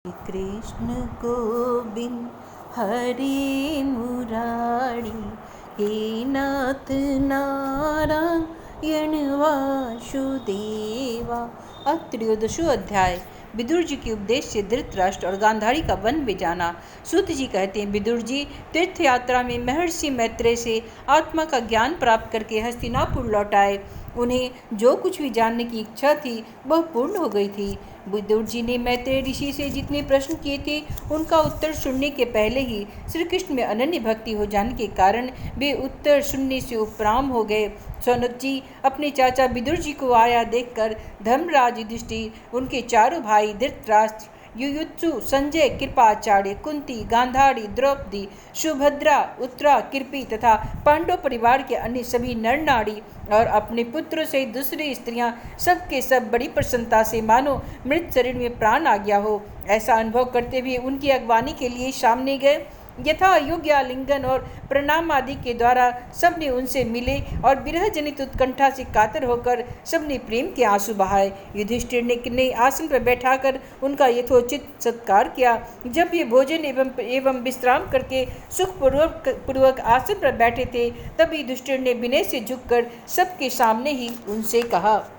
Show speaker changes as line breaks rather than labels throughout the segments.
कृष्ण गोविंद हरे मुरारी, हे नाथ नारायण वासुदेवा। अब त्रयोदशो अध्याय। विदुर जी के उपदेश से धृतराष्ट्र और गांधारी का वन में जाना। सूत जी कहते हैं, विदुर जी तीर्थ यात्रा में महर्षि मैत्रेय से आत्मा का ज्ञान प्राप्त करके हस्तिनापुर लौट आए। उन्हें जो कुछ भी जानने की इच्छा थी वह पूर्ण हो गई थी। विदुर जी ने मैत्रेय ऋषि से जितने प्रश्न किए थे उनका उत्तर सुनने के पहले ही श्री कृष्ण में अनन्य भक्ति हो जाने के कारण वे उत्तर सुनने से उपराम हो गए। सौनक जी अपने चाचा विदुर जी को आया देखकर धर्मराज युधिष्ठिर, उनके चारों भाई धृतराष्ट्र, युयुत्सु, संजय, कृपाचार्य, कुंती, गांधारी, द्रौपदी, सुभद्रा, उत्तरा, कृपी तथा पांडव परिवार के अन्य सभी नर नारी और अपने पुत्रों से दूसरी स्त्रियां सबके सब बड़ी प्रसन्नता से मानो मृत शरीर में प्राण आ गया हो ऐसा अनुभव करते हुए उनकी अगवानी के लिए सामने गए। यथा योग्य आलिंगन और प्रणाम आदि के द्वारा सबने उनसे मिले और विरह जनित उत्कंठा से कातर होकर सबने प्रेम के आंसू बहाए। युधिष्ठिर ने आसन पर बैठाकर उनका यथोचित सत्कार किया। जब ये भोजन एवं विश्राम करके सुखपूर्वक आसन पर बैठे थे तब युधिष्ठिर ने विनय से झुककर सबके सामने ही उनसे कहा।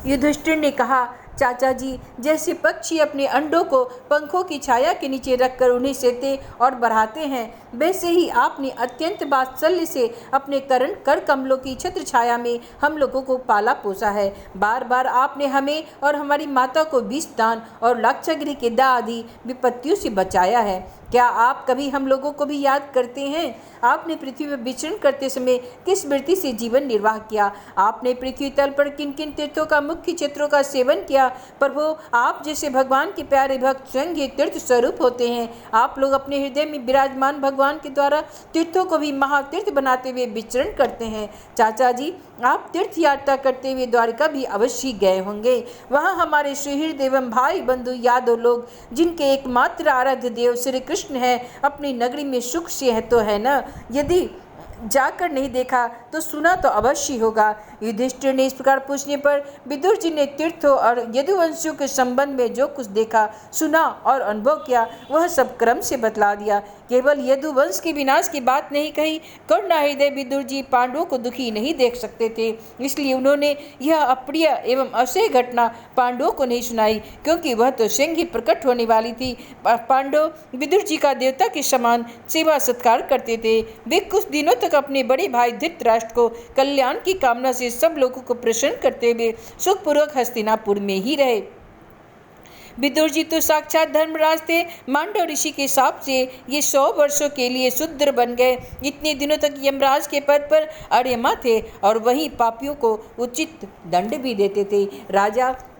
युधिष्ठिर ने कहा, चाचा जी, जैसे पक्षी अपने अंडों को पंखों की छाया के नीचे रखकर उन्हें सेते और बढ़ाते हैं, वैसे ही आपने अत्यंत वात्सल्य से अपने कर कमलों की छत्र छाया में हम लोगों को पाला पोसा है। बार बार आपने हमें और हमारी माता को विष दान और लाक्षागृह के दाह आदि विपत्तियों से बचाया है। क्या आप कभी हम लोगों को भी याद करते हैं? आपने पृथ्वी पर विचरण करते समय किस वृत्ति से जीवन निर्वाह किया? आपने पृथ्वी तल पर किन किन तीर्थों का मुख्य क्षेत्रों का सेवन किया? प्रभु, आप जैसे भगवान के प्यारे भक्त स्वयं ही तीर्थ स्वरूप होते हैं। आप लोग अपने हृदय में विराजमान भगवान के द्वारा तीर्थों को भी महातीर्थ बनाते हुए विचरण करते हैं। चाचा जी, आप तीर्थ यात्रा करते हुए द्वारिका भी अवश्य गए होंगे। वहाँ हमारे सुहृद एवं भाई बंधु यादव लोग, जिनके एकमात्र आराध्य देव श्री कृष्ण है, अपनी नगरी में सुख से है तो है न? यदि जाकर नहीं देखा तो सुना तो अवश्य होगा। युधिष्ठिर ने इस प्रकार पूछने पर विदुर जी ने तीर्थों और यदुवंशियों के संबंध में जो कुछ देखा, सुना और अनुभव किया वह सब क्रम से बतला दिया। केवल यदुवंश के विनाश की बात नहीं कही। करुणा हृदय विदुर जी पांडवों को दुखी नहीं देख सकते थे, इसलिए उन्होंने यह अप्रिय एवं असह्य घटना पांडवों को नहीं सुनाई, क्योंकि वह तो स्वयं ही प्रकट होने वाली थी। पांडव विदुर जी का देवता के समान सेवा सत्कार करते थे। वे कुछ दिनों तक अपने बड़े भाई धृतराष्ट्र को कल्याण की कामना से सब लोगों को प्रसन्न करते हुए सुखपूर्वक हस्तिनापुर में ही रहे। विदुर जी तो साक्षात धर्मराज थे। मांडव ऋषि के शाप से ये 100 वर्षों के लिए शूद्र बन गए। इतने दिनों तक यमराज के पद पर अर्यमा थे और वहीं पापियों को उचित दंड भी देते थे।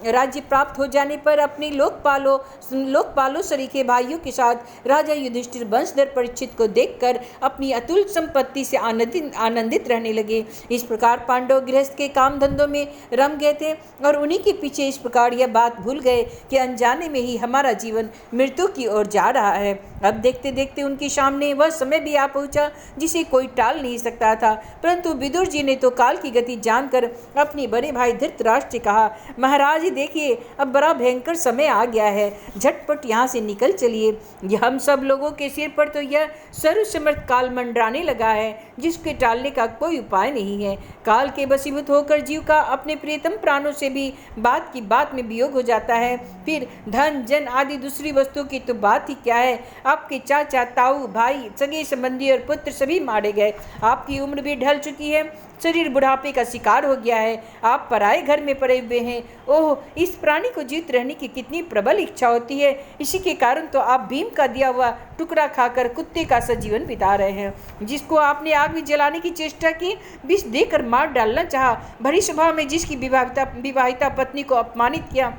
राज्य प्राप्त हो जाने पर अपने लोकपालों सरीखे भाइयों के साथ राजा युधिष्ठिर वंशधर परीक्षित को देखकर अपनी अतुल संपत्ति से आनंदित रहने लगे। इस प्रकार पांडव गृहस्थ के काम धंधों में रम गए थे और उन्हीं के पीछे इस प्रकार यह बात भूल गए कि अनजाने में ही हमारा जीवन मृत्यु की ओर जा रहा है। अब देखते देखते उनके सामने वह समय भी आ पहुंचा जिसे कोई टाल नहीं सकता था। परंतु विदुर जी ने तो काल की गति जानकर अपने बड़े भाई धृतराष्ट्र से कहा, महाराज देखिए, अब बड़ा भयंकर समय आ गया है, झटपट यहाँ से निकल चलिए। हम सब लोगों के सिर पर तो यह सर्वसमर्थ काल मंडराने लगा है, जिसके टालने का कोई उपाय नहीं है। काल के वशीभूत होकर जीव का अपने प्रियतम प्राणों से भी बात की बात में वियोग हो जाता है। फिर धन जन आदि दूसरी वस्तुओं की तो बात ही क्या है। आपके चाचा, ताऊ, भाई, सगे संबंधी और पुत्र सभी मारे गए। आपकी उम्र भी ढल चुकी है, शरीर बुढ़ापे का शिकार हो गया है। आप पराए घर में पड़े हुए हैं। ओह, इस प्राणी को जीवित रहने की कितनी प्रबल इच्छा होती है। इसी के कारण तो आप भीम का दिया हुआ टुकड़ा खाकर कुत्ते का सा जीवन बिता रहे हैं। जिसको आपने आग में जलाने की चेष्टा की, विष देकर मार डालना चाहा, भरी सभा में जिसकी विवाहिता पत्नी को अपमानित किया,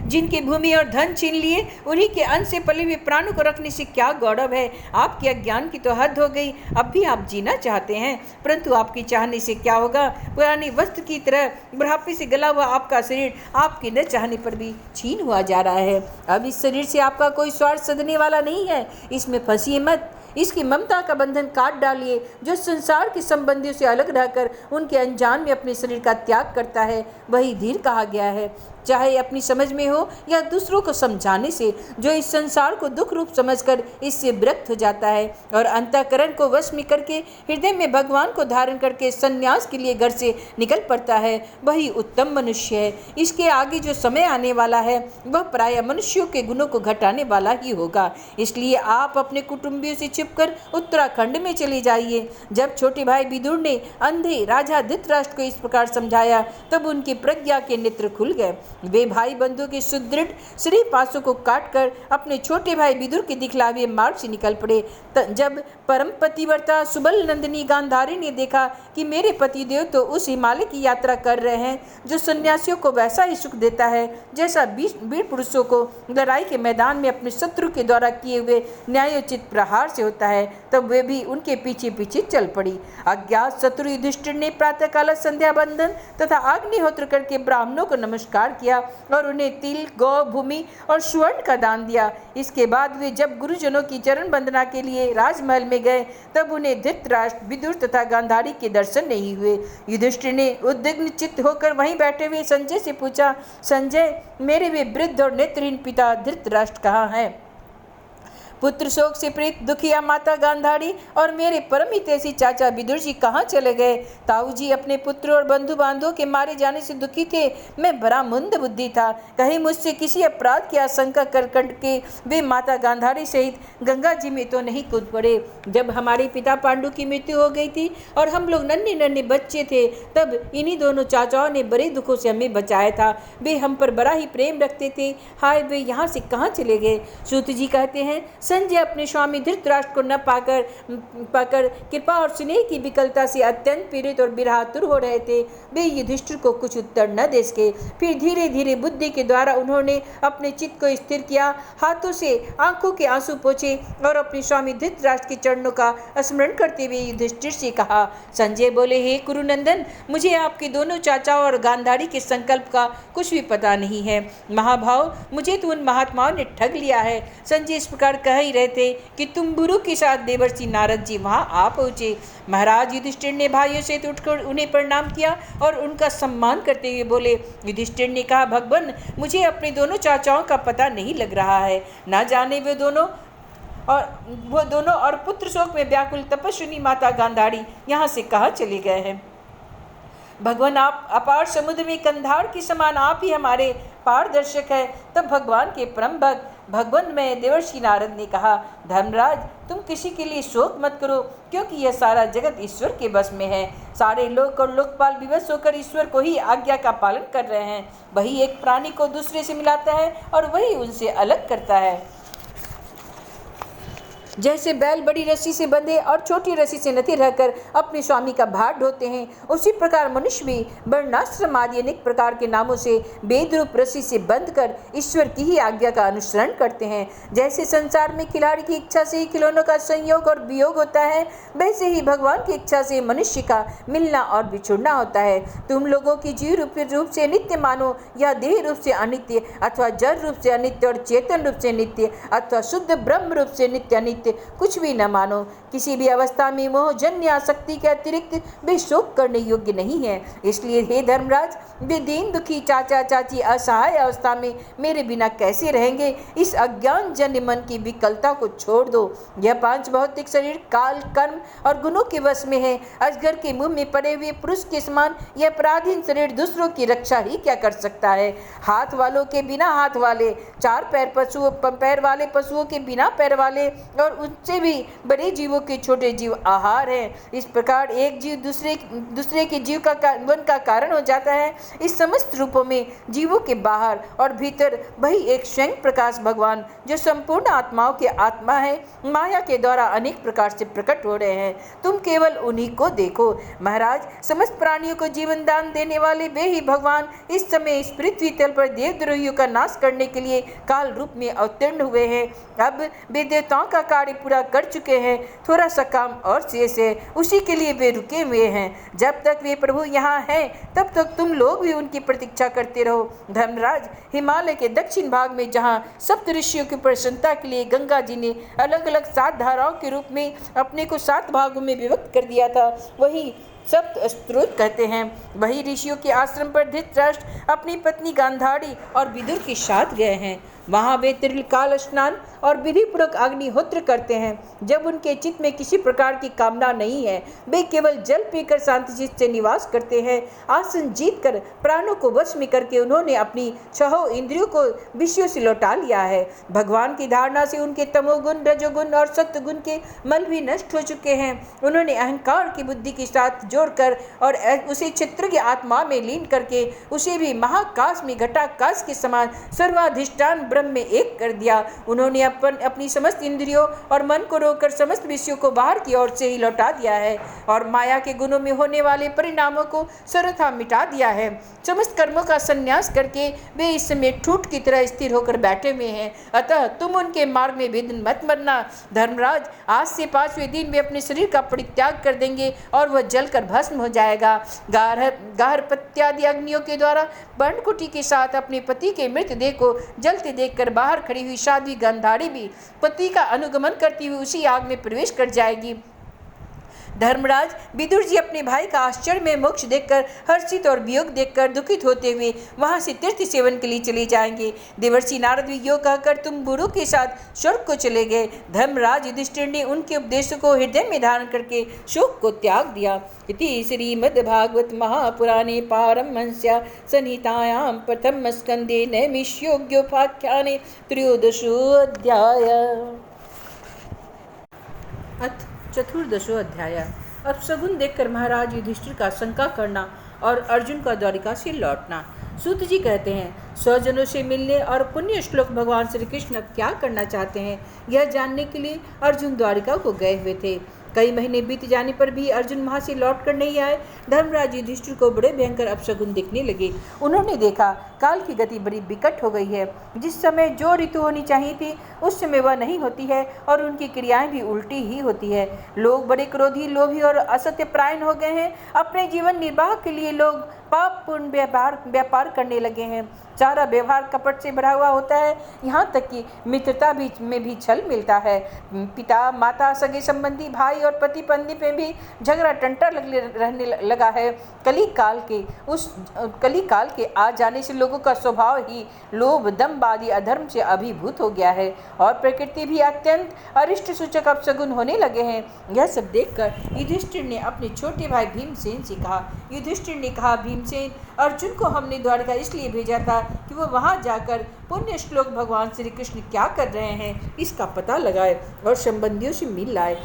जिनके भूमि और धन छीन लिए, उन्हीं के अंश से पले हुए प्राणों को रखने से क्या गौरव है। आपके अज्ञान की तो हद हो गई। अब भी आप जीना चाहते हैं, परंतु आपकी चाहने से क्या होगा। पुरानी वस्त्र की तरह बुढ़ापे से गला हुआ आपका शरीर आपके न चाहने पर भी छीन हुआ जा रहा है। अब इस शरीर से आपका कोई स्वार्थ सधने वाला नहीं है। इसमें फंसिए मत। इसकी ममता का बंधन काट डालिए। जो संसार के संबंधियों से अलग रहकर उनके अनजान में अपने शरीर का त्याग करता है वही धीर कहा गया है। चाहे अपनी समझ में हो या दूसरों को समझाने से, जो इस संसार को दुख रूप समझकर इससे विरक्त हो जाता है और अंतःकरण को वश में करके हृदय में भगवान को धारण करके संन्यास के लिए घर से निकल पड़ता है, वही उत्तम मनुष्य है। इसके आगे जो समय आने वाला है वह प्रायः मनुष्यों के गुणों को घटाने वाला ही होगा। इसलिए आप अपने कुटुंबियों से छिपकर उत्तराखंड में चले जाइए। जब छोटे भाई विदुर ने अंधे राजा धृतराष्ट्र को इस प्रकार समझाया तब उनकी प्रज्ञा के नेत्र खुल गए। वे भाई बंधु के सुदृढ़ शरीर पासों को काटकर अपने छोटे भाई विदुर के दिखलावे मार्ग से निकल पड़े। जब परम पतिव्रता सुबल नंदिनी गांधारी ने देखा कि मेरे पतिदेव तो उस हिमालय की यात्रा कर रहे हैं जो सन्यासियों को वैसा ही सुख देता है जैसा वीर पुरुषों को लड़ाई के मैदान में अपने शत्रु के द्वारा किए हुए न्यायोचित प्रहार से होता है, तब वे भी उनके पीछे पीछे चल पड़ी। अज्ञात शत्रु युधिष्ठिर ने प्रातःकाल संध्या बंदन तथा अग्निहोत्र करके ब्राह्मणों को नमस्कार किया और उन्हें तिल, गौ, भूमि और स्वर्ण का दान दिया। इसके बाद वे जब गुरुजनों की चरण वंदना के लिए राजमहल में गए तब उन्हें धृतराष्ट्र, विदुर तथा गांधारी के दर्शन नहीं हुए। युधिष्ठिर ने उद्विग्न चित्त होकर वहीं बैठे हुए संजय से पूछा, संजय, मेरे वे वृद्ध और नेत्रहीन पिता धृतराष्ट्र कहाँ हैं? पुत्र शोक से प्रीत दुखिया माता गांधारी और मेरे परम हितैषी चाचा विदुर जी कहाँ चले गए? ताऊ जी अपने पुत्र और बंधु बांधवों के मारे जाने से दुखी थे। मैं बड़ा मंद बुद्धि था, कहीं मुझसे किसी अपराध की आशंका कर के वे माता गांधारी सहित गंगा जी में तो नहीं कूद पड़े। जब हमारे पिता पांडु की मृत्यु हो गई थी और हम लोग नन्हे नन्हे बच्चे थे तब इन्हीं दोनों चाचाओं ने बड़े दुखों से हमें बचाया था। वे हम पर बड़ा ही प्रेम रखते थे। हाय, वे यहाँ से कहाँ चले गए? सूत जी कहते हैं, संजय अपने स्वामी धृतराष्ट्र को न पाकर कृपा और स्नेह की विकलता से अत्यंत पीड़ित और बिरहातुर हो रहे थे। वे युधिष्ठिर को कुछ उत्तर न दे सके। फिर धीरे धीरे बुद्धि के द्वारा उन्होंने अपने चित्त को स्थिर किया, हाथों से आंखों के आंसू पोंछे और अपने स्वामी धृतराष्ट्र के चरणों का स्मरण करते हुए युधिष्ठिर से कहा। संजय बोले, हे कुरुनंदन, मुझे आपके दोनों चाचाओं और गांधारी के संकल्प का कुछ भी पता नहीं है। महाभाव, मुझे तो उन महात्माओं ने ठग लिया है। संजय इस प्रकार कह ही रहे थे कि तुम्बुरु के साथ देवर्षि नारद जी वहां आ पहुंचे। महाराज युधिष्ठिर ने भाइयों से उठकर उन्हें प्रणाम किया और उनका सम्मान करते हुए बोले। युधिष्ठिर ने कहा, भगवान, मुझे अपने दोनों चाचाओं का पता नहीं लग रहा है। ना जाने वो दोनों और पुत्र शोक में व्याकुल तपस्विनी माता गांधारी यहाँ से कहाँ चले गए हैं। भगवान, आप अपार समुद्र में कंधार के समान आप ही हमारे पारदर्शक है। तब भगवान के परम भक्त भगवान में देवर्षि नारद ने कहा, धर्मराज, तुम किसी के लिए शोक मत करो, क्योंकि यह सारा जगत ईश्वर के बस में है। सारे लोक और लोकपाल विवश होकर ईश्वर को ही आज्ञा का पालन कर रहे हैं। वही एक प्राणी को दूसरे से मिलाता है और वही उनसे अलग करता है। जैसे बैल बड़ी रस्सी से बंधे और छोटी रस्सी से नथे रहकर अपने स्वामी का भार ढोते हैं, उसी प्रकार मनुष्य भी वर्णाश्रम आदि अनेक प्रकार के नामों से वेद रूप रस्सी से बंध कर ईश्वर की ही आज्ञा का अनुसरण करते हैं। जैसे संसार में खिलाड़ी की इच्छा से ही खिलौनों का संयोग और वियोग होता है, वैसे ही भगवान की इच्छा से मनुष्य का मिलना और बिछुड़ना होता है। तुम लोगों की जीव रूप से नित्य मानो या देह रूप से अनित्य, अथवा जड़ रूप से अनित्य और चेतन रूप से नित्य, अथवा शुद्ध ब्रह्म रूप से नित्य अनित्य कुछ भी न मानो। किसी भी अवस्था में मोहजन्य आसक्ति के अतिरिक्त वे शोक करने योग्य नहीं है। इसलिए हे धर्मराज, वे दीन दुखी चाचा चाची असहाय अवस्था में मेरे बिना कैसे रहेंगे? इस अज्ञान जन्य मन की विकलता को छोड़ दो। यह पांच भौतिक शरीर काल, कर्म और गुणों के वश में है। अजगर के मुंह में पड़े हुए पुरुष के समान यह पराधीन शरीर दूसरों की रक्षा ही क्या कर सकता है? हाथ वालों के बिना हाथ वाले, चार पैर वाले पशुओं के बिना पैर वाले और उनसे भी बड़े जीवों के छोटे जीव आहार हैं। इस प्रकार एक जीव दूसरे के जीव का वन का कारण हो जाता है। इस समस्त रूपों में जीवों के बाहर और भीतर वही एक स्वयं प्रकाश भगवान, जो संपूर्ण आत्माओं के आत्मा है, माया के द्वारा अनेक प्रकार से प्रकट हो रहे हैं। तुम केवल उन्हीं को देखो। महाराज, समस्त प्राणियों को जीवन दान देने वाले वे ही भगवान इस समय इस पृथ्वी तल पर देवद्रोहियों का नाश करने के लिए काल रूप में अवतीर्ण हुए हैं। अब वे देवताओं का कार्य पूरा कर चुके हैं, थोड़ा सा काम और शेष है, उसी के लिए वे रुके हुए हैं। जब तक वे प्रभु यहाँ हैं तब तक तुम लोग भी उनकी प्रतीक्षा करते रहो। धर्मराज, हिमालय के दक्षिण भाग में जहाँ सप्त ऋषियों की प्रसन्नता के लिए गंगा जी ने अलग अलग 7 धाराओं के रूप में अपने को 7 भागों में विभक्त कर दिया था, वही सप्त स्त्रोत कहते हैं। वही ऋषियों के आश्रम पर धृतराष्ट्र अपनी पत्नी गांधारी और विदुर के साथ गए हैं। वहाँ वे त्रिकाल स्नान और विधि पूर्वक अग्निहोत्र करते हैं। जब उनके चित्त में किसी प्रकार की कामना नहीं है, वे केवल जल पीकर शांति चित्त से निवास करते हैं। आसन जीत कर प्राणों को वश में करके उन्होंने अपनी 6 इंद्रियों को विषयों से लौटा लिया है। भगवान की धारणा से उनके तमोगुण, रजोगुण और सत्वगुण के मल भी नष्ट हो चुके हैं। उन्होंने अहंकार की बुद्धि के साथ जोड़कर और उसे क्षेत्र की आत्मा में लीन करके उसे भी महाकाश में घटाकाश के समान सर्वाधिष्ठान ब्रह्म में एक कर दिया। उन्होंने अपनी समस्त इंद्रियों और मन को रोककर समस्त विषयों को बाहर की ओर से ही लौटा दिया है और माया के गुणों में होने वाले परिणामों को सर्वथा मिटा दिया है। समस्त कर्मों का संन्यास करके वे इस समय ठूठ की तरह स्थिर होकर बैठे हुए हैं। अतः तुम उनके मार्ग में विघ्न मत बनना। धर्मराज, आज से 5वें दिन वे अपने शरीर का परित्याग कर देंगे और वह जलकर भस्म हो जाएगा। गार्हपत्यादि अग्नियों के द्वारा पर्णकुटी के साथ अपने पति के मृतदेह को जलते देखकर बाहर खड़ी हुई साध्वी गांधारी भी पति का अनुगमन करती हुई उसी आग में प्रवेश कर जाएगी। धर्मराज, विदुर जी अपने भाई का आश्चर्य में मोक्ष देखकर हर्षित और वियोग देखकर दुखित होते हुए वहां से तीर्थ सेवन के लिए चले जाएंगे। देवर्षि नारद भी यो कहकर तुम गुरु के साथ स्वर्ग को चले गए। धर्मराज युधिष्ठिर ने उनके उपदेशों को हृदय में धारण करके शोक को त्याग दिया। इति श्रीमद्भागवत महापुराणे पारमहंस्यां संहितायां प्रथम स्कंदे नैमिषयोग्योपाख्याने 13 अथ 14 अध्याय। अपशगुन देखकर महाराज युधिष्ठिर का शंका करना और अर्जुन का द्वारिका से लौटना। सूत जी कहते हैं, स्वजनों से मिलने और पुण्य श्लोक भगवान श्री कृष्ण अब क्या करना चाहते हैं, यह जानने के लिए अर्जुन द्वारिका को गए हुए थे। कई महीने बीत जाने पर भी अर्जुन वहां से लौट कर नहीं आए। धर्मराज युधिष्ठिर को बड़े भयंकर अपशगुन दिखने लगे। उन्होंने देखा काल की गति बड़ी विकट हो गई है। जिस समय जो ऋतु होनी चाहिए थी उस समय वह नहीं होती है और उनकी क्रियाएं भी उल्टी ही होती है। लोग बड़े क्रोधी, लोभी और असत्यपरायण हो गए हैं। अपने जीवन निर्वाह के लिए लोग पाप पूर्ण व्यापार करने लगे हैं। सारा व्यवहार कपट से भरा हुआ होता है। यहाँ तक कि मित्रता में भी छल मिलता है। पिता, माता, सगे संबंधी, भाई और पति पत्नी पे भी झगड़ा टंटा रहने लगा है। कली काल के आ जाने से लोगों का स्वभाव ही लोभ, दंभ आदि अधर्म से अभिभूत हो गया है और प्रकृति भी अत्यंत अरिष्ट सूचक अपशगुन होने लगे हैं। यह सब देखकर युधिष्ठिर ने अपने छोटे भाई भीमसेन से कहा। युधिष्ठिर ने कहा, भीमसेन, अर्जुन को हमने द्वारका इसलिए भेजा था कि वो वहां जाकर पुण्य श्लोक भगवान श्री कृष्ण क्या कर रहे हैं इसका पता लगाए और संबंधियों से मिल लाए।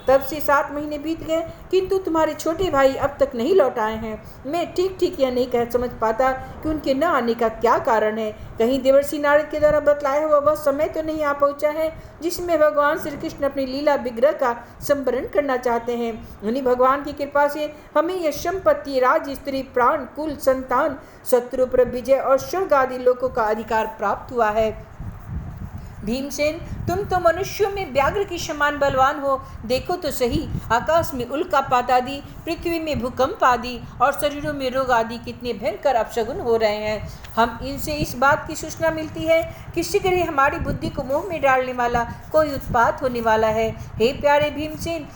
तब से 7 महीने बीत गए, किंतु तुम्हारे छोटे भाई अब तक नहीं लौट आए हैं। मैं ठीक यह नहीं कह समझ पाता कि उनके न आने का क्या कारण है। कहीं देवर्षि नारद के द्वारा बतलाया हुआ वह समय तो नहीं आ पहुंचा है जिसमें भगवान श्री कृष्ण अपनी लीला विग्रह का संवरण करना चाहते हैं। उन्हीं भगवान की कृपा से हमें यह संपत्ति, राज, स्त्री, प्राण, कुल, संतान, शत्रु पर विजय और स्वर्ग आदि लोकों का अधिकार प्राप्त हुआ है। भीमसेन, तुम तो मनुष्यों में व्याघ्र के समान बलवान हो। देखो तो सही, आकाश में उल्कापात आदि, पृथ्वी में भूकंप आदि और शरीरों में रोग आदि कितने भयंकर अपशगुन हो रहे हैं। हम इनसे इस बात की सूचना मिलती है कि शीघ्र ही हमारी बुद्धि को मोह में डालने वाला कोई उत्पात होने वाला है। हे प्यारे भीमसेन,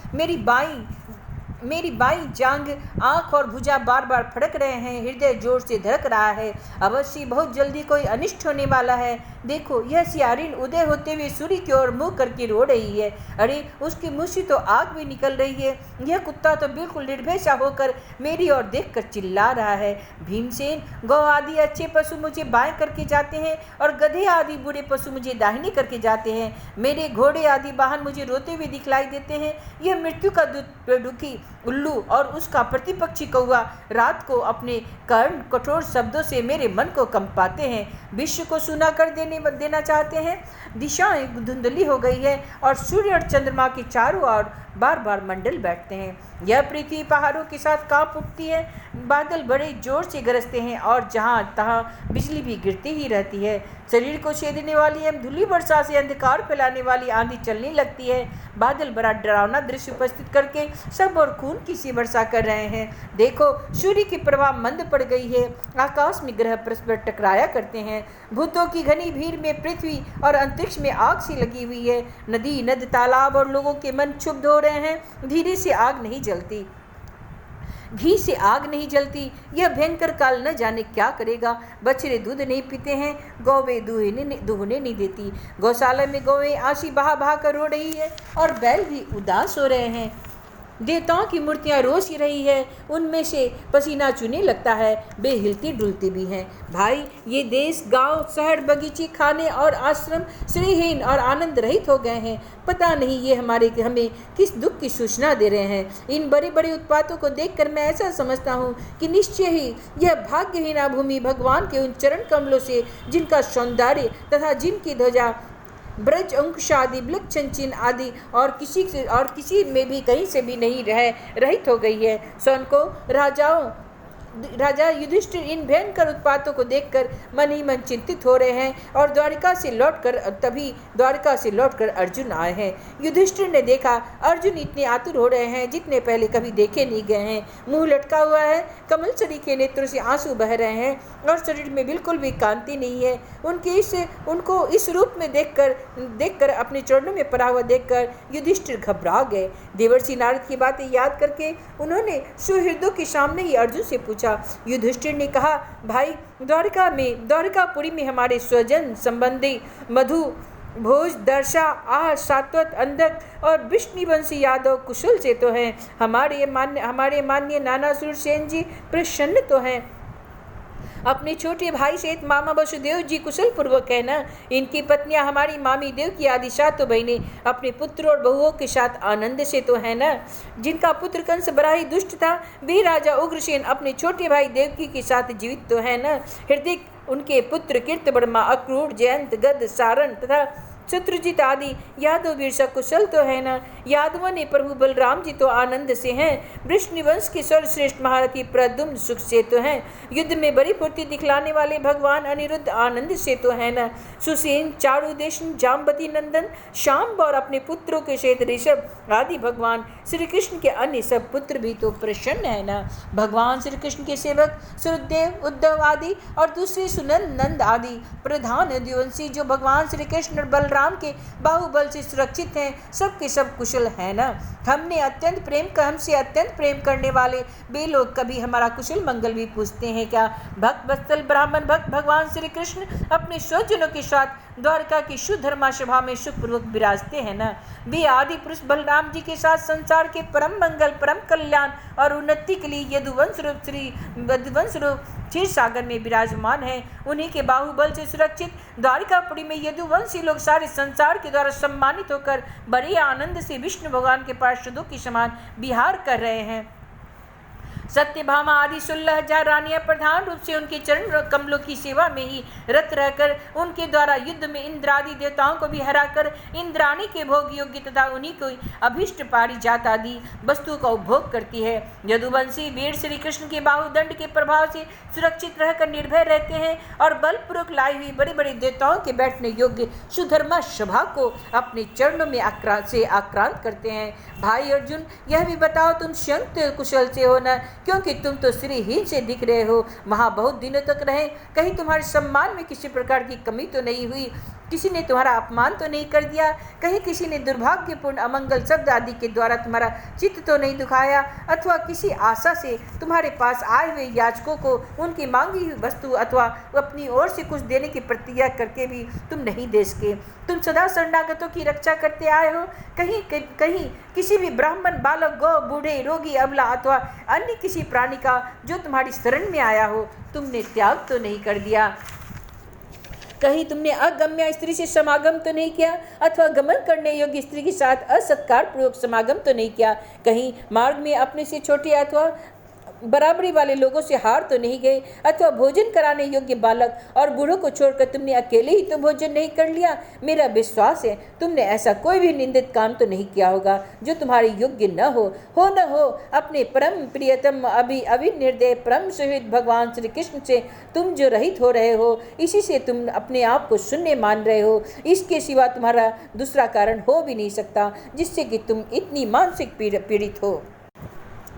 मेरी बाईं जांघ, आंख और भुजा बार बार फड़क रहे हैं। हृदय जोर से धड़क रहा है। अवश्य बहुत जल्दी कोई अनिष्ट होने वाला है। देखो, यह सियारिन उदय होते हुए सूर्य की ओर मुंह करके रो रही है। अरे, उसके मुंह से तो आग भी निकल रही है। यह कुत्ता तो बिल्कुल निर्भय सा होकर मेरी ओर देखकर चिल्ला रहा है। भीमसेन, गौ आदि अच्छे पशु मुझे बाएं करके जाते हैं और गधे आदि बुरे पशु मुझे दाहिने करके जाते हैं। मेरे घोड़े आदि वाहन मुझे रोते हुए दिखलाई देते हैं। यह मृत्यु का दुखी उल्लू और उसका प्रतिपक्षी कौवा रात को अपने कर्ण कठोर शब्दों से मेरे मन को कंपाते हैं। विश्व को सुना कर देना चाहते हैं। दिशाएं धुंधली हो गई है और सूर्य और चंद्रमा के चारों ओर बार बार मंडल बैठते हैं। यह पृथ्वी पहाड़ों के साथ कांप उठती है, बादल बड़े जोर से गरजते हैं और जहाँ तहाँ बिजली भी गिरती ही रहती है। शरीर को छेदने वाली एवं धूली वर्षा से अंधकार फैलाने वाली आंधी चलने लगती है। बादल बड़ा डरावना दृश्य उपस्थित करके सब और खून की सी वर्षा कर रहे हैं। देखो, सूर्य की प्रभा मंद पड़ गई है, आकाश में ग्रह परस्पर टकराया करते हैं। भूतों की घनी भीड़ में पृथ्वी और अंतरिक्ष में आग सी लगी हुई है। नदी, नद, तालाब और लोगों के मन क्षुब्ध हो रहे हैं। धीरे से आग नहीं जलती, घी से आग नहीं जलती। यह भयंकर काल न जाने क्या करेगा। बछड़े दूध नहीं पीते हैं, गौवें दूहने नहीं देती। गौशाला में गौवें आंसी बहा बहा कर रो रही है और बैल भी उदास हो रहे हैं। देवताओं की मूर्तियां रोज ही रही है, उनमें से पसीना चूने लगता है, वे हिलती डुलती भी हैं। भाई, ये देश, गांव, शहर, बगीचे, खाने और आश्रम श्रीहीन और आनंद रहित हो गए हैं। पता नहीं ये हमें किस दुख की सूचना दे रहे हैं। इन बड़े बड़े उत्पातों को देखकर मैं ऐसा समझता हूँ कि निश्चय ही यह भाग्यहीना भूमि भगवान के उन चरण कमलों से, जिनका सौंदर्य तथा जिनकी ध्वजा ब्रज, अंकुश आदि, वृक्षचिन्ह आदि और किसी में भी कहीं से भी नहीं रहित हो गई है। सौनको राजा युधिष्ठिर इन भयंकर उत्पातों को देखकर मन ही मन चिंतित हो रहे हैं और द्वारिका से लौटकर अर्जुन आए हैं। युधिष्ठिर ने देखा अर्जुन इतने आतुर हो रहे हैं जितने पहले कभी देखे नहीं गए हैं। मुंह लटका हुआ है, कमल सरीखे नेत्रों से आंसू बह रहे हैं और शरीर में बिल्कुल भी कांति नहीं है। उनको इस रूप में देखकर अपने चरणों में पड़ा हुआ देखकर युधिष्ठिर घबरा गए। देवर्षि नारद की बातें याद करके उन्होंने सुहृदों के सामने ही अर्जुन से पूछा। युधिष्ठिर ने कहा, भाई, द्वारिकापुरी में हमारे स्वजन संबंधी मधु, भोज, दर्शा, आह, सात्वत, अंधक और विष्णुवंशी यादव कुशल से तो हैं। हमारे माननीय नानासुर सेन जी प्रसन्न तो हैं। अपने छोटे भाई सहित मामा वसुदेव जी कुशल पूर्वक है ना। इनकी पत्नियां हमारी मामी देव की आदि सातों बहनें अपने पुत्र और बहुओं के साथ आनंद से तो है ना। जिनका पुत्र कंस बड़ा ही दुष्ट था, वे राजा उग्रसेन अपने छोटे भाई देवकी के साथ जीवित तो है ना। हृदय उनके पुत्र कीर्तिवर्मा, अक्रूर, जयंत, गद, सारण तथा शत्रुजित आदि यादव वीर कुशल तो है ना। यादवों ने प्रभु बलराम जी तो आनंद से हैं। वृष्णिवंश के सर्वश्रेष्ठ महारथी प्रद्युम्न सुख से तो हैं। युद्ध में बड़ी फुर्ती दिखलाने वाले भगवान अनिरुद्ध आनंद से तो है ना। सुसेन, चारुदेशन, जाम्बती नंदन, शाम्ब और अपने पुत्रों के सहित ऋषभ आदि भगवान श्री कृष्ण के अन्य सब पुत्र भी तो प्रसन्न है ना। भगवान श्री कृष्ण के सेवक सुरदेव, उद्धव आदि और दूसरे सुनंद, नंद आदि प्रधान यदुवंशी जो भगवान श्री कृष्ण और बलराम के बाहुबल से सुरक्षित हैं, सब के सब कुशल है ना। हमसे अत्यंत प्रेम करने वाले वे लोग कभी हमारा कुशल मंगल भी पूछते हैं क्या। भक्त वत्सल ब्राह्मण भक्त भगवान श्री कृष्ण अपने स्वजनों के साथ द्वारका की सुधर्मा सभा में सुखपूर्वक विराजते हैं ना। वे आदि पुरुष बलराम जी के साथ संसार के परम मंगल, परम कल्याण और उन्नति के लिए यदुवंश रूप क्षीर सागर में विराजमान है। उन्हीं के बाहुबल से सुरक्षित द्वारिकापुरी में यदुवंशी लोग सारे संसार के द्वारा सम्मानित होकर बड़े आनंद से विष्णु भगवान के पार्षदों के समान विहार कर रहे हैं। सत्यभामा आदि 16,000 रानियां प्रधान रूप से उनके चरण कमलों की सेवा में ही रत रहकर उनके द्वारा युद्ध में इंद्र आदि देवताओं को भी हराकर इंद्राणी के भोग योग्य तथा उन्हीं को अभिष्ट पारिजात आदि वस्तुओं का उपभोग करती है। यदुवंशी वीर श्री कृष्ण के बाहुदंड के प्रभाव से सुरक्षित रहकर निर्भय रहते हैं और बलपूर्वक लाई हुई बड़े बड़े देवताओं के बैठने योग्य सुधर्मा सभा को अपने चरणों में आक्रांत करते हैं। भाई अर्जुन, यह भी बताओ, तुम संत कुशल से हो न, क्योंकि तुम तो श्रीहीन से दिख रहे हो। वहाँ बहुत दिनों तक रहे, कहीं तुम्हारे सम्मान में किसी प्रकार की कमी तो नहीं हुई, किसी ने तुम्हारा अपमान तो नहीं कर दिया, कहीं किसी ने दुर्भाग्यपूर्ण अमंगल शब्द आदि के द्वारा तुम्हारा चित्त तो नहीं दुखाया, अथवा किसी आशा से तुम्हारे पास आए हुए याचकों को उनकी मांगी हुई वस्तु अथवा अपनी ओर से कुछ देने की प्रतिज्ञा करके भी तुम नहीं दे सके। तुम सदा शरणागतों की रक्षा करते आए हो। कहीं किसी भी ब्राह्मण, बालक, गौ, बूढ़े, रोगी, अबला अथवा अन्य किसी प्राणी का जो तुम्हारी शरण में आया हो तुमने त्याग तो नहीं कर दिया। कहीं तुमने अगम्य स्त्री से समागम तो नहीं किया अथवा गमन करने योग्य स्त्री के साथ असत्कार पूर्वक समागम तो नहीं किया। कहीं मार्ग में अपने से छोटे अथवा बराबरी वाले लोगों से हार तो नहीं गए, अथवा भोजन कराने योग्य बालक और बूढ़ों को छोड़कर तुमने अकेले ही तो भोजन नहीं कर लिया। मेरा विश्वास है तुमने ऐसा कोई भी निंदित काम तो नहीं किया होगा जो तुम्हारे योग्य न हो अपने परम प्रियतम अभिनिर्दय परम सुहृद भगवान श्री कृष्ण से तुम जो रहित हो रहे हो, इसी से तुम अपने आप को शून्य मान रहे हो। इसके सिवा तुम्हारा दूसरा कारण हो भी नहीं सकता जिससे कि तुम इतनी मानसिक पीड़ित हो।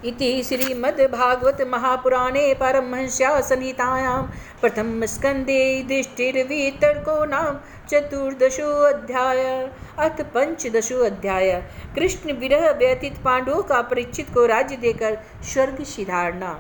इति श्रीमद्भागवत महापुराणे पारमहंस्यां संहितायां प्रथम स्कंदे युधिष्ठिरवितर्को नाम चतुर्दशोऽध्याय। अथ पंचदशोऽध्याय। कृष्ण विरह व्यतीत पांडवों का परीक्षित को राज्य देकर स्वर्ग सिधारना।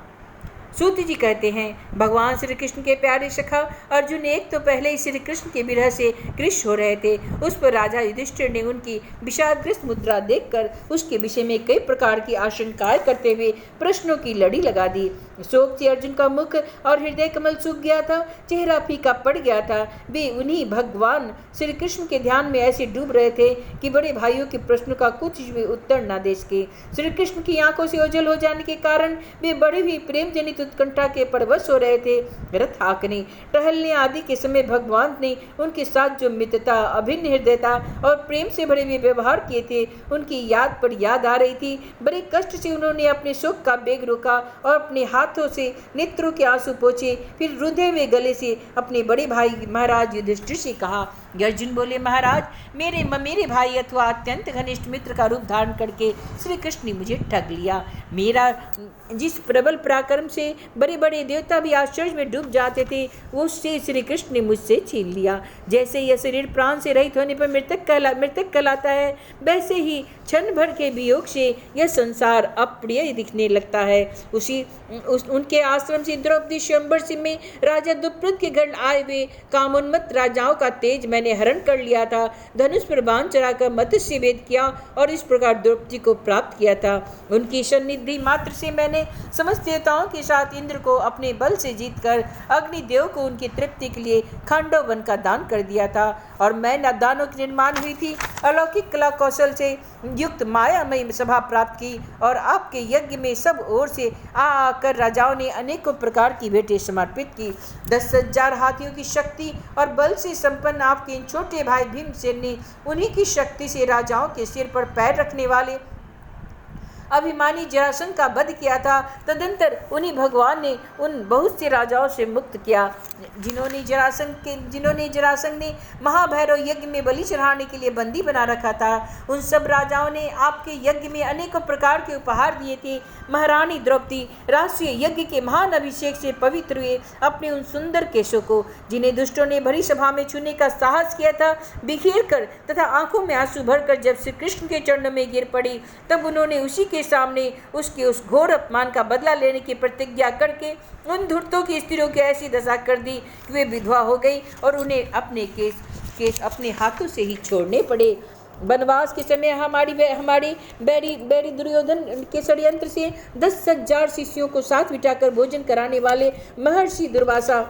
सूत जी कहते हैं, भगवान श्री कृष्ण के प्यारे सखा अर्जुन एक तो पहले ही श्री कृष्ण के विरह से कृश हो रहे थे। उस पर राजा युधिष्ठिर ने उनकी विषादग्रस्त मुद्रा देखकर उसके विषय में कई प्रकार की आशंकाएं करते हुए प्रश्नों की लड़ी लगा दी। शोक से अर्जुन का मुख और हृदय कमल सूख गया था, चेहरा फीका पड़ गया था। वे उन्हीं भगवान श्री कृष्ण के ध्यान में ऐसे डूब रहे थे कि बड़े भाइयों के प्रश्नों का कुछ भी उत्तर न दे सके। श्री कृष्ण की आंखों से ओझल हो जाने के कारण वे बड़े ही प्रेम जनित उत्कंठा के परवश हो रहे थे। रथ हाँकने, टहलने आदि के समय भगवान ने उनके साथ जो मित्रता, अभिन्न हृदयता और प्रेम से भरे हुए व्यवहार किए थे, उनकी याद पर याद आ रही थी। बड़े कष्ट से उन्होंने अपने शोक का बेग रोका और अपने हाथों से नेत्रों के आंसू पोंछे। फिर रुंधे हुए गले से अपने बड़े भाई महाराज युधिष्ठिर से कहा। अर्जुन बोले, महाराज मेरे भाई अथवा अत्यंत घनिष्ठ मित्र का रूप धारण करके श्री कृष्ण ने मुझे ठग लिया। मेरा जिस प्रबल पराक्रम से बड़े बड़े देवता भी आश्चर्य में डूब जाते थे, उससे श्री कृष्ण ने मुझसे छीन लिया। जैसे यह शरीर प्राण से रहित होने पर मृतक कहलाता है, वैसे ही क्षण भर के वियोग से यह संसार अप्रिय दिखने लगता है। उनके आश्रम से द्रौपदी स्वयंवर में राजा दुष्प्रद के घर आए हुए कामोन्मत्त राजाओं का तेज मैंने हरण कर लिया था। धनुष पर बाण चढ़ाकर मत्स्य वेद किया और इस प्रकार द्रौपदी को प्राप्त किया था। उनकी सन्निधि मात्र से मैंने समस्त देवताओं के साथ इंद्र को अपने बल से जीतकर अग्निदेव को उनकी तृप्ति के लिए खांडव वन का दान कर दिया था। और मैं दानों की निर्माण हुई थी, अलौकिक कला कौशल से युक्त मायामयी सभा प्राप्त की और आपके यज्ञ में सब ओर से आकर राजाओं ने अनेकों प्रकार की भेंटें समर्पित की। 10,000 हाथियों की शक्ति और बल से संपन्न आपके इन छोटे भाई भीमसेन ने उन्हीं की शक्ति से राजाओं के सिर पर पैर रखने वाले अभिमानी जरासंध का वध किया था। तदंतर उन्हीं भगवान ने उन बहुत से राजाओं से मुक्त किया जिन्होंने जरासंध ने महाभैरव यज्ञ में बलि चढ़ाने के लिए बंदी बना रखा था। उन सब राजाओं ने आपके यज्ञ में अनेकों प्रकार के उपहार दिए थे। महारानी द्रौपदी राष्ट्रीय यज्ञ के महान अभिषेक से पवित्र हुए अपने उन सुंदर केशों को, जिन्हें दुष्टों ने भरी सभा में छूने का साहस किया था, बिखेर कर तथा आंखों में आंसू भरकर जब श्री कृष्ण के चरणों में गिर पड़ी, तब उन्होंने उसी के सामने उसके उस घोर अपमान का बदला लेने की प्रतिज्ञा करके उन धूर्तों की स्त्रियों की ऐसी दशा कर दी कि वे विधवा हो गई और उन्हें अपने केस अपने हाथों से ही छोड़ने पड़े। वनवास के समय हमारी बैरी दुर्योधन के षड्यंत्र से 10,000 शिष्यों को साथ बिठाकर भोजन कराने वाले महर्षि दुर्वासा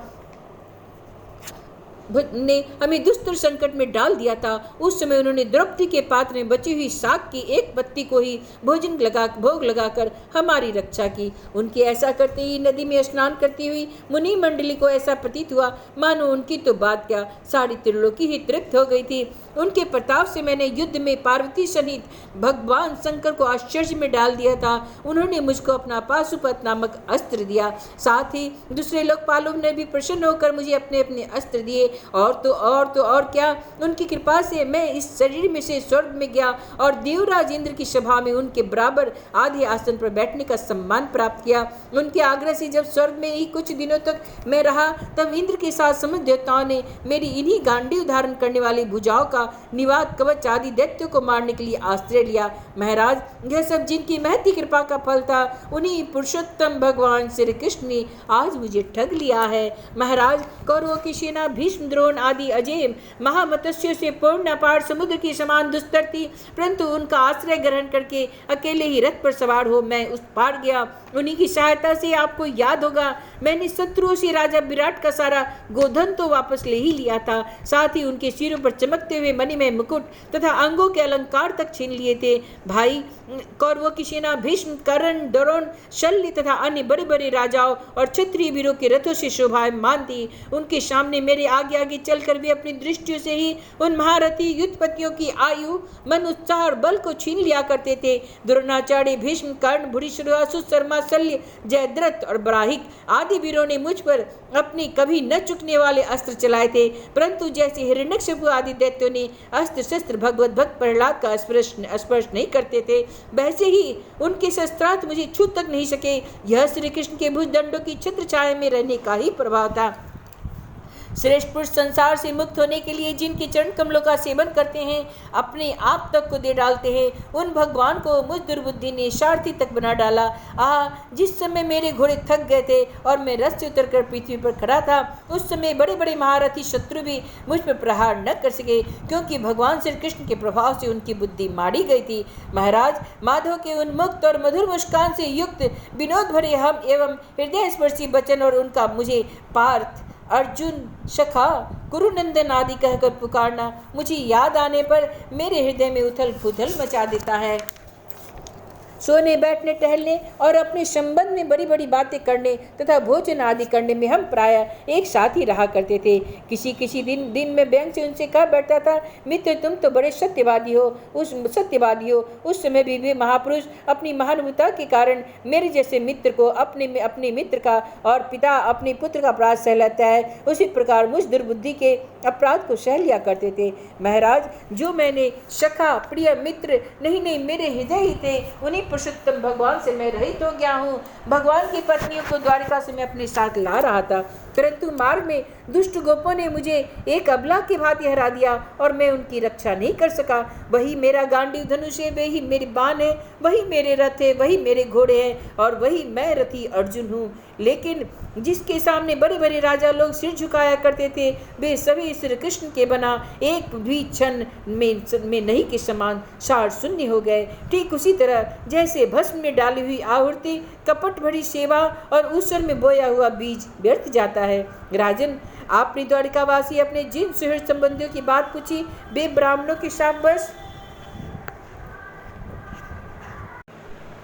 ने हमें दुष्तर संकट में डाल दिया था। उस समय उन्होंने द्रौपदी के पात्र में बची हुई साग की एक पत्ती को ही भोग लगाकर हमारी रक्षा की। उनके ऐसा करते ही नदी में स्नान करती हुई मुनि मंडली को ऐसा प्रतीत हुआ मानो उनकी तो बात क्या, सारी त्रिलोकी ही तृप्त हो गई थी। उनके प्रताप से मैंने युद्ध में पार्वती सहित भगवान शंकर को आश्चर्य में डाल दिया था। उन्होंने मुझको अपना पाशुपत नामक अस्त्र दिया। साथ ही दूसरे लोकपालों ने भी प्रसन्न होकर मुझे अपने अपने अस्त्र दिए। और क्या, उनकी कृपा से मैं इस शरीर में से स्वर्ग में गया और देवराज इंद्र की सभा में उनके बराबर आधे आसन पर बैठने का सम्मान प्राप्त किया। उनके आग्रह से जब स्वर्ग में ही कुछ दिनों तक मैं रहा, तब इंद्र के साथ समस्त देवताओं ने मेरी इन्हीं गांडीव धारण करने वाली भुजाओं का निवात कवच आदि दैत्यों को मारने के लिए आश्रय लिया। महाराज, यह सब जिनकी महती कृपा का फल था, उन्हीं पुरुषोत्तम भगवान श्री कृष्ण ने आज मुझे ठग लिया है। महाराज, कौरवों की सेना भीष्म, द्रोण आदि अजय महामत्स्यों से पूर्ण अपार समुद्र की समान दुस्तर थी, परंतु उनका आश्रय ग्रहण करके अकेले ही रथ पर सवार हो मैं उस पार गया। उन्हीं की सहायता से आपको याद होगा, मैंने शत्रुओं से राजा विराट का सारा गोधन तो वापस ले ही लिया था, साथ ही उनके सिरों पर चमकते हुए मणिमय मुकुट तथा अंगों के अलंकार तक छीन लिए थे। भाई कौरवों की सेना भीष्म, कर्ण, द्रोण, शल्य तथा अन्य बड़े बड़े राजाओं और क्षत्रिय वीरों के रथों से शोभायमान थी। उनके सामने मेरे आगे आगे चलकर वे अपनी दृष्टियों से ही उन महारथी युद्धपतियों की आयु, मन, उत्साह और बल को छीन लिया करते थे। द्रोणाचार्य, भीष्म, कर्ण, भूरिश्रवा, शर्मा, शल्य, जयद्रथ और बराहिक आदि वीरों ने मुझ पर अपने कभी न चुकने वाले अस्त्र चलाए थे, परंतु जैसे हिरण्यकशिपु आदि दैत्यों ने अस्त्र शस्त्र भगवत भक्त प्रहलाद का स्पर्श नहीं करते थे, वैसे ही उनके शस्त्रास्त्र मुझे छू तक नहीं सके। यह श्री कृष्ण के भुजदंडों की छत्र छाया में रहने का ही प्रभाव था। श्रेष्ठ पुरुष संसार से मुक्त होने के लिए जिनके चरण कमलों का सेवन करते हैं, अपने आप तक को दे डालते हैं, उन भगवान को मुझ दुर्बुद्धि ने सारथी तक बना डाला। जिस समय मेरे घोड़े थक गए थे और मैं रथ से उतरकर पृथ्वी पर खड़ा था, उस समय बड़े बड़े महारथी शत्रु भी मुझ पर प्रहार न कर सके, क्योंकि भगवान श्री कृष्ण के प्रभाव से उनकी बुद्धि मारी गई थी। महाराज, माधव के उन्मुक्त और मधुर मुस्कान से युक्त विनोद भरे हम एवं हृदय स्पर्शी वचन और उनका मुझे पार्थ, अर्जुन, सखा, कुरुनंदन आदि कहकर पुकारना मुझे याद आने पर मेरे हृदय में उथल पुथल मचा देता है। सोने, बैठने, टहलने और अपने संबंध में बड़ी बड़ी बातें करने तथा भोजन आदि करने में हम प्रायः एक साथ ही रहा करते थे। किसी दिन में बैंक से उनसे कह बैठता था, मित्र तुम तो बड़े सत्यवादी हो। उस समय भी वे महापुरुष अपनी महानुभूता के कारण मेरे जैसे मित्र को अपने मित्र का और पिता अपने पुत्र का अपराध सह लेता है, उसी प्रकार मुझ दुर्बुद्धि के अपराध को सह लिया करते थे। महाराज, जो मैंने सखा, प्रिय मित्र नहीं मेरे हृदय ही थे, उन्हीं पुरुषोत्तम भगवान से मैं रहित हो गया हूँ। भगवान की पत्नियों को द्वारिका से मैं अपने साथ ला रहा था, परंतु मार्ग में दुष्ट गोपों ने मुझे एक अबला की भांति हरा दिया और मैं उनकी रक्षा नहीं कर सका। वही मेरा गांडीव धनुष है, वही मेरी बाण है, वही मेरे रथ है, वही मेरे घोड़े हैं और वही मैं रथी अर्जुन हूँ। लेकिन जिसके सामने बड़े बड़े राजा लोग सिर झुकाया करते थे, वे सभी श्री कृष्ण के बना एक भी क्षण में नहीं के समान सार शून्य हो गए। ठीक उसी तरह जैसे भस्म में डाली हुई आहुति, कपट भरी सेवा और ऊसर में बोया हुआ बीज व्यर्थ जाता है। राजन, आपने द्वारिकावासी अपने जिन सुहृद संबंधियों की बात पूछी, वे ब्राह्मणों के शाप बस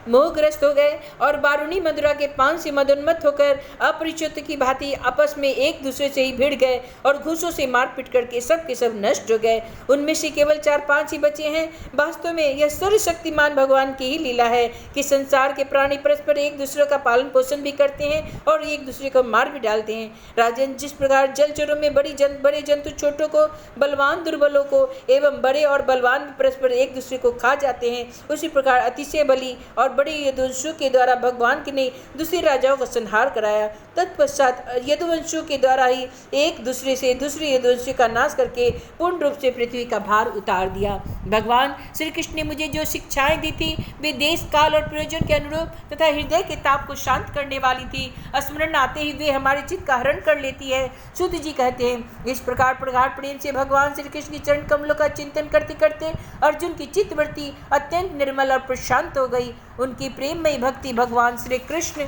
मोहग्रस्त हो गए और बारूणी मधुरा के पान से मदोन्मत्त होकर अपरिचित की भांति आपस में एक दूसरे से ही भिड़ गए और घूसों से मारपीट करके सब के सब नष्ट हो गए। उनमें से केवल 4-5 ही बचे हैं। वास्तव में यह सर्वशक्तिमान भगवान की ही लीला है कि संसार के प्राणी परस्पर एक दूसरे का पालन पोषण भी करते हैं और एक दूसरे को मार भी डालते हैं। राजन, जिस प्रकार जलचरों में बड़े जंतु छोटों को, बलवान दुर्बलों को एवं बड़े और बलवान परस्पर एक दूसरे को खा जाते हैं, उसी प्रकार अतिशय बली और बड़े यदुवंशों के द्वारा भगवान ने दूसरे राजाओं का संहार कराया। तत्पश्चात यदुवंशों के द्वारा ही एक दूसरे से दूसरे यदुवंशों का नाश करके पूर्ण रूप से पृथ्वी का भार उतार दिया। भगवान श्री कृष्ण ने मुझे जो शिक्षाएं दी थी, वे देश, काल और प्रयोजन के अनुरूप तथा हृदय के ताप को शांत करने वाली थी। स्मरण आते ही वे हमारे चित्त का हरण कर लेती है। सूत जी कहते हैं, इस प्रकार प्रगाढ़ प्रेम से भगवान श्री कृष्ण के चरण कमलों का चिंतन करते करते अर्जुन की चित्तवृत्ति अत्यंत निर्मल और प्रशांत हो गई। उनकी प्रेममयी भक्ति भगवान श्री कृष्ण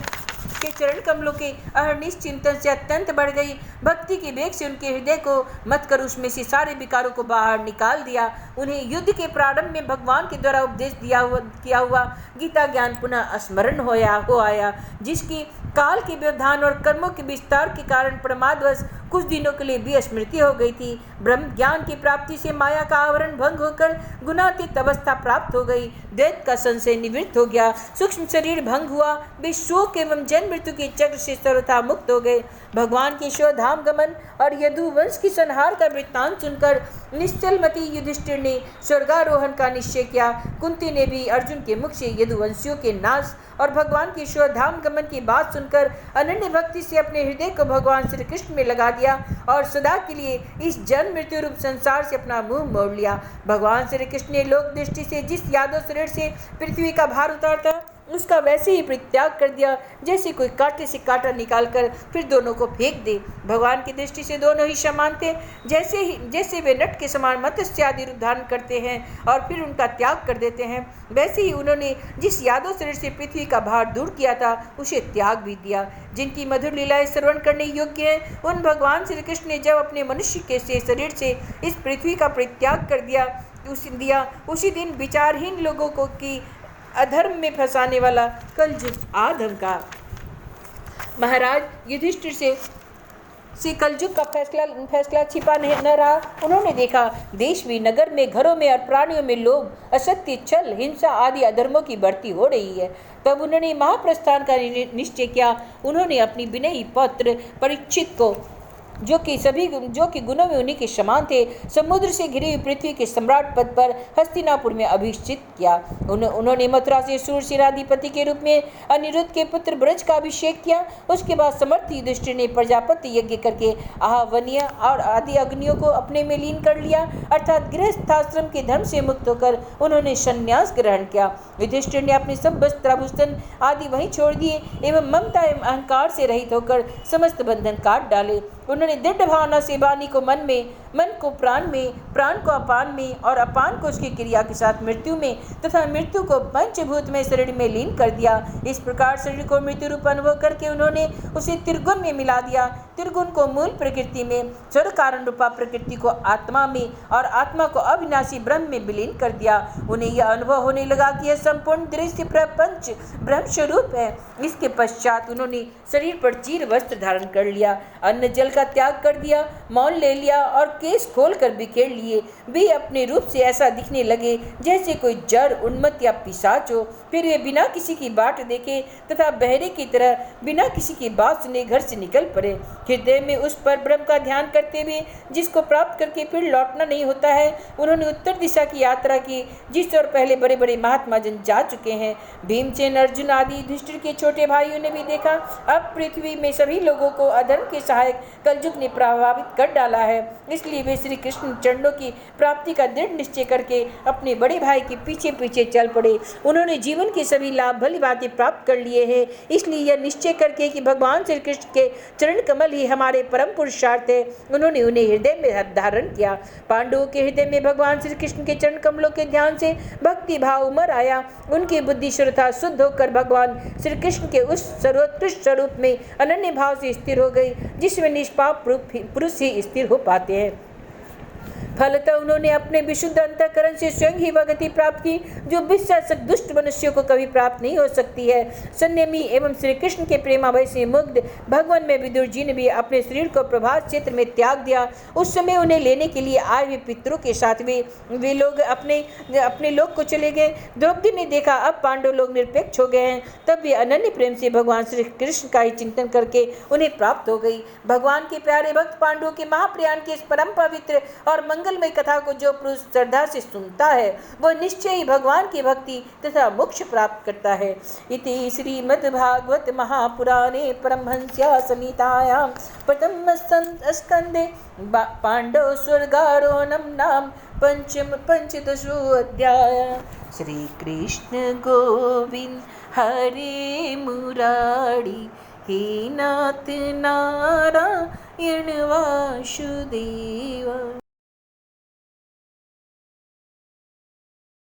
के चरण कमलों के अहर्निश चिंतन से अत्यंत बढ़ गई। भक्ति के वेग से उनके हृदय को मत कर उसमें से सारे विकारों को बाहर निकाल दिया। उन्हें युद्ध के प्रारंभ में भगवान के द्वारा उपदेश किया हुआ गीता ज्ञान पुनः स्मरण हो आया, जिसकी काल के व्यवधान और कर्मों के विस्तार के कारण प्रमादवश कुछ दिनों के लिए भी स्मृति हो गई थी। ब्रह्म ज्ञान की प्राप्ति से माया का आवरण भंग होकर गुणातीत अवस्था प्राप्त हो गई। द्वैत का संशय निवृत्त हो गया, सूक्ष्म शरीर भंग हुआ, वे शोक एवं जन्म मृत्यु के चक्र से सर्वथा मुक्त हो गए। भगवान के शोधाम गमन और यदुवंश की संहार का वृत्तांत सुनकर निश्चलमती युधिष्ठिर ने स्वर्गारोहण का निश्चय किया। कुंती ने भी अर्जुन के मुख से यदुवंशियों के नाश और भगवान की शोधाम गमन की बात सुनकर अनन्य भक्ति से अपने हृदय को भगवान श्री कृष्ण में लगा दिया और सदा के लिए इस जन्म मृत्यु रूप संसार से अपना मुंह मोड़ लिया। भगवान श्री कृष्ण ने लोक दृष्टि से जिस यादव शरीर से पृथ्वी का भार उतारता, उसका वैसे ही परित्याग कर दिया जैसे कोई कांटे से कांटा निकालकर फिर दोनों को फेंक दे। भगवान की दृष्टि से दोनों ही समान थे। जैसे वे नट के समान मत्स्य आदि रूप धारण करते हैं और फिर उनका त्याग कर देते हैं, वैसे ही उन्होंने जिस यादव शरीर से पृथ्वी का भार दूर किया था उसे त्याग भी दिया। जिनकी मधुर लीलाएं श्रवण करने योग्य है, उन भगवान श्री कृष्ण ने जब अपने मनुष्य के शरीर से इस पृथ्वी का परित्याग कर दिया उसी दिन विचारहीन लोगों को की अधर्म में फंसाने वाला कलयुग आधम का। महाराज युधिष्ठिर से कलयुग का फैसला छिपा न रहा। उन्होंने देखा देश में, नगर में, घरों में और प्राणियों में लोभ, असत्य, छल, हिंसा आदि अधर्मों की बढ़ती हो रही है। तब उन्होंने महाप्रस्थान का निश्चय किया। उन्होंने अपनी विनयी पुत्र परीक्षित को, जो कि गुणों में उन्हीं के समान थे, समुद्र से घिरी हुई पृथ्वी के सम्राट पद पर हस्तिनापुर में अभिषिक्त किया। उन्होंने मथुरा से सूर सेनाधिपति के रूप में अनिरुद्ध के पुत्र ब्रज का अभिषेक किया। उसके बाद समर्थ युधिष्ठिर ने प्रजापति यज्ञ करके आहवनीय और आदि अग्नियों को अपने में लीन कर लिया, अर्थात गृहस्थाश्रम के धर्म से मुक्त होकर उन्होंने संन्यास ग्रहण किया। युधिष्ठिर ने अपने सब वस्त्राभूषण आदि वहीं छोड़ दिए एवं ममता एवं अहंकार से रहित होकर समस्त बंधन काट डाले। उन्होंने दृढ़ भावना से वाणी को मन को प्राण में, प्राण को अपान में और अपान को उसकी क्रिया के साथ मृत्यु में तथा मृत्यु को पंचभूत में शरीर में लीन कर दिया। इस प्रकार शरीर को मृत्यु रूप अनुभव करके उन्होंने उसे त्रिगुण में मिला दिया। त्रिगुण को मूल प्रकृति में, स्वर कारण रूपा प्रकृति को आत्मा में और आत्मा को अविनाशी ब्रह्म में विलीन कर दिया। उन्हें यह अनुभव होने लगा कि यह संपूर्ण दृश्य प्रपंच ब्रह्म स्वरूप है। इसके पश्चात उन्होंने शरीर पर चीर वस्त्र धारण कर लिया, अन्न जल का त्याग कर दिया, मौन ले लिया और केस खोलकर बिखेर लिए। वे अपने रूप से ऐसा दिखने लगे जैसे कोई जड़, उन्मत्त या पिशाच हो। फिर वे बिना किसी की बाट देखे तथा बहरे की तरह बिना किसी की बात सुने घर से निकल पड़े। हृदय में उस पर ब्रह्म का ध्यान करते हुए, जिसको प्राप्त करके फिर लौटना नहीं होता है, उन्होंने उत्तर दिशा की यात्रा की, जिस ओर पहले बड़े बड़े महात्मा जन जा चुके हैं। भीमसेन, अर्जुन आदि युधिष्ठिर के छोटे भाइयों ने भी देखा। अब पृथ्वी में सभी लोगों को अधर्म के सहायक कलयुग ने प्रभावित कर डाला है। इसलिए वे श्री कृष्ण चरणों की प्राप्ति का दृढ़ निश्चय करके अपने बड़े भाई के पीछे पीछे चल पड़े। उन्होंने जीवन के सभी लाभ भली भांति प्राप्त कर लिए हैं। इसलिए यह निश्चय करके कि भगवान श्री कृष्ण के चरण कमल ही हमारे परम पुरुषार्थ है, उन्होंने उन्हें हृदय में धारण किया। पांडवों के हृदय में भगवान श्री कृष्ण के चरण कमलों के ध्यान से भक्ति भाव उमर आया। उनकी बुद्धि श्रद्धा शुद्ध होकर भगवान श्री कृष्ण के उस सर्वोत्कृष्ट स्वरूप में अनन्य भाव से स्थिर हो गई, जिसमें निष्पाप पुरुष ही स्थिर हो पाते हैं। फलतः उन्होंने अपने विशुद्ध अंतःकरण से स्वयं ही वह गति प्राप्त की जो विश्वासक दुष्ट मनुष्यों को कभी प्राप्त नहीं हो सकती है। संयमी एवं श्री कृष्ण के प्रेमाभय से मुग्ध भगवान में विदुर जी ने भी अपने शरीर को प्रभास क्षेत्र में त्याग दिया। उस समय उन्हें लेने के लिए आए हुए पितरों के साथ वे लोग अपने लोक को चले गए। द्रौपदी ने देखा अब पांडव लोग निरपेक्ष हो गए हैं, तब वे अनन्य प्रेम से भगवान श्री कृष्ण का ही चिंतन करके उन्हें प्राप्त हो गई। भगवान के प्यारे भक्त पांडवों के महाप्रयाण के इस परम पवित्र और मंगलमय कथा को जो पुरुष श्रद्धा से सुनता है, वह निश्चय ही भगवान की भक्ति तथा मोक्ष प्राप्त करता है। इति श्रीमद्भागवत महापुराणे परमहंस्या संहितायां प्रथम स्कंदे पांडव स्वर्गारोहणं नाम पंचदशो अध्याय। श्री कृष्ण गोविंद हरे मुरारी, हे नाथ नारायण वासुदेव।